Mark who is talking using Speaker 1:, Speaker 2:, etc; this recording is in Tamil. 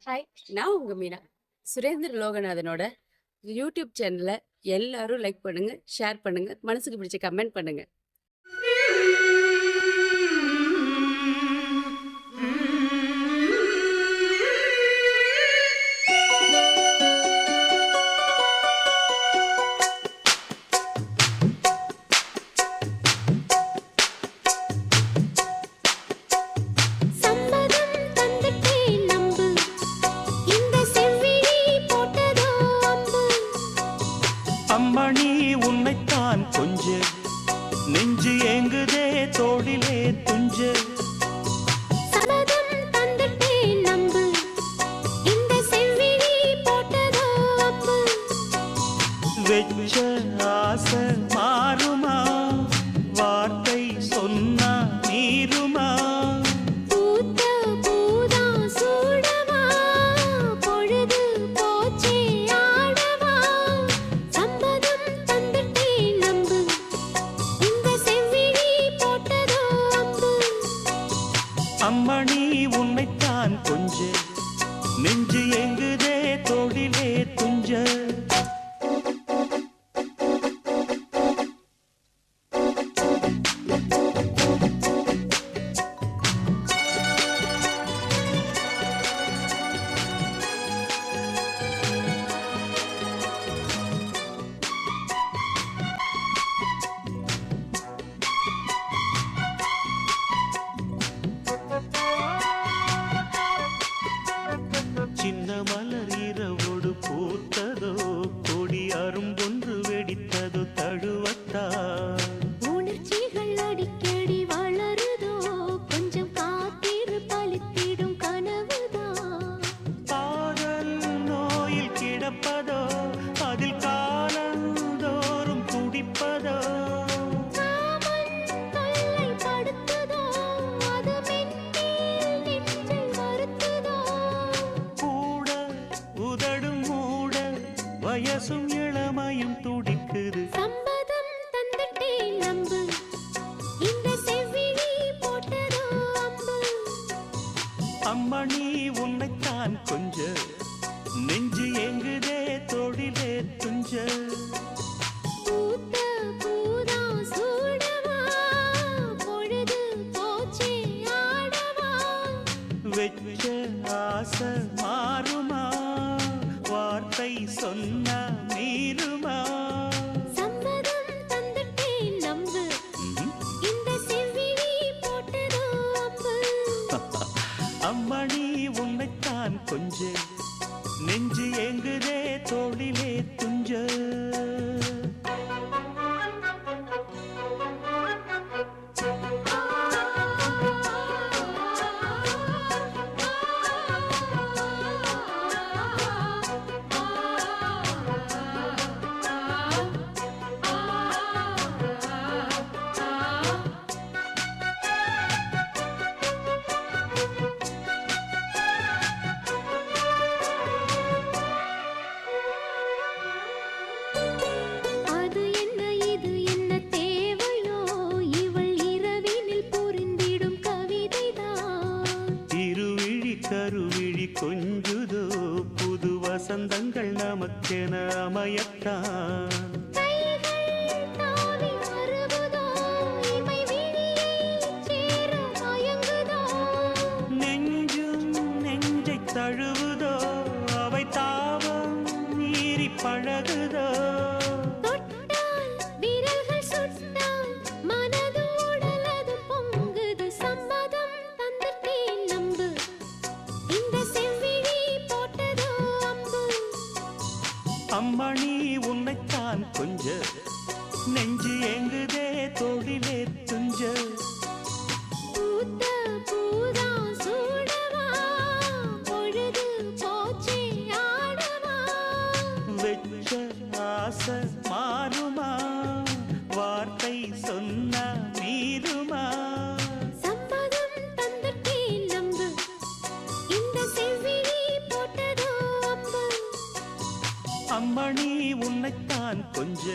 Speaker 1: ஹாய், நான் உங்க மீனா. சுரேந்திர லோகநாதனோட யூடியூப் சேனலை எல்லாரும் லைக் பண்ணுங்க, ஷேர் பண்ணுங்க, மனசுக்கு பிடிச்ச கமெண்ட் பண்ணுங்க.
Speaker 2: சம்மதம் தந்துட்டேன் நம்பு இந்த செவ்விழி போட்டதோ அம்பு
Speaker 3: அம்மணி உன்னைத்தான் கொஞ்ச நெஞ்சு ஏங்குதே தோளிலே துஞ்ச
Speaker 2: சம்மதம் தந்துட்டேன் நம்பு இந்த செவ்விழி போட்டதோ அம்பு
Speaker 3: வெச்ச ஆசை மாறுமா வார்த்தை சொன்னா நீருமா
Speaker 2: பூத்த பூதா சூடவா பொழுது போச்சே ஆடவா சம்மதம் தந்துட்டேன் நம்பு இந்த செவ்விழி போட்டதோ அம்பு
Speaker 3: அம்மணி உன்னைத்தான் கொஞ்ச நெஞ்சு ஏங்குதே தோளிலே துஞ்ச சின்ன மலர் இரவோடு பூத்ததோ கொடி அரும்பொன்று வெடித்ததோ தழுவத்தான்
Speaker 2: உணர்ச்சிகள் அடிக்கடி வளருதோ கொஞ்சம் காத்திரு பலித்திடும் கனவுதான்
Speaker 3: காதல் நோயில் கிடப்பதோ அதில் காலந்தோறும் துடிப்பதோ
Speaker 2: காமன் தொல்லை படுத்துதோ அது மென்மேல் நெஞ்சை வருத்துதோ
Speaker 3: கூட உதடும் மூட வயசும் இளமையும் துடிக்குது
Speaker 2: சம்மதம் தந்துட்டேன் நம்பு இந்த செவ்விழி போட்டதோ அம்பு
Speaker 3: அம்மணி உன்னைத்தான் கொஞ்ச நெஞ்சு எங்குதே தோளிலே துஞ்ச
Speaker 2: பூத்த பூதா சூடவா பொழுது போச்சே ஆடவா
Speaker 3: வெச்ச ஆசை மாறுமா வார்த்தை சொன்னா நீருமா
Speaker 2: சம்மதம் தந்துட்டேன் நம்பு
Speaker 3: ம்ஹும்.
Speaker 2: இந்த செவ்விழி போட்டதோ அம்பு
Speaker 3: அம்மணி உன்னைத்தான் கொஞ்ச நெஞ்சு எங்குதே தோளிலே துஞ்ச
Speaker 2: அது என்ன இது என்ன தேவையோ இவள் இரவினில் புரிந்திடும் கவிதைதான்
Speaker 3: திருவிழி கருவிழி கொஞ்சுதோ புது வசந்தங்கள் நமக்கென அமையத்தான்
Speaker 2: கைகள் தாவி வருவதோ இமை விழியைச் சேர மயங்குதோ
Speaker 3: நெஞ்சும் நெஞ்சை தழுவுதோ அவை தாவம் மீறி பழகுதோ
Speaker 2: தொட்டால் விரல்கள் சுட்டால் மனது உடலது பொங்குது சம்மதம் தந்துட்டேன் நம்பு இந்த செவ்விழி போட்டதோ அம்பு
Speaker 3: அம்மணி உன்னைத்தான் கொஞ்ச நெஞ்சு எங்குதே தோளிலே துஞ்ச
Speaker 2: பூத்த பூதா சூடவா பொழுது போச்சே ஆடவா
Speaker 3: வெச்ச ஆசை மாறுமா வார்த்தை சொன்னா நீருமா
Speaker 2: சம்மதம் தந்துட்டேன் நம்பு இந்த செவ்விழி போட்டதோ அம்பு
Speaker 3: அம்மணி உன்னைத்தான் கொஞ்ச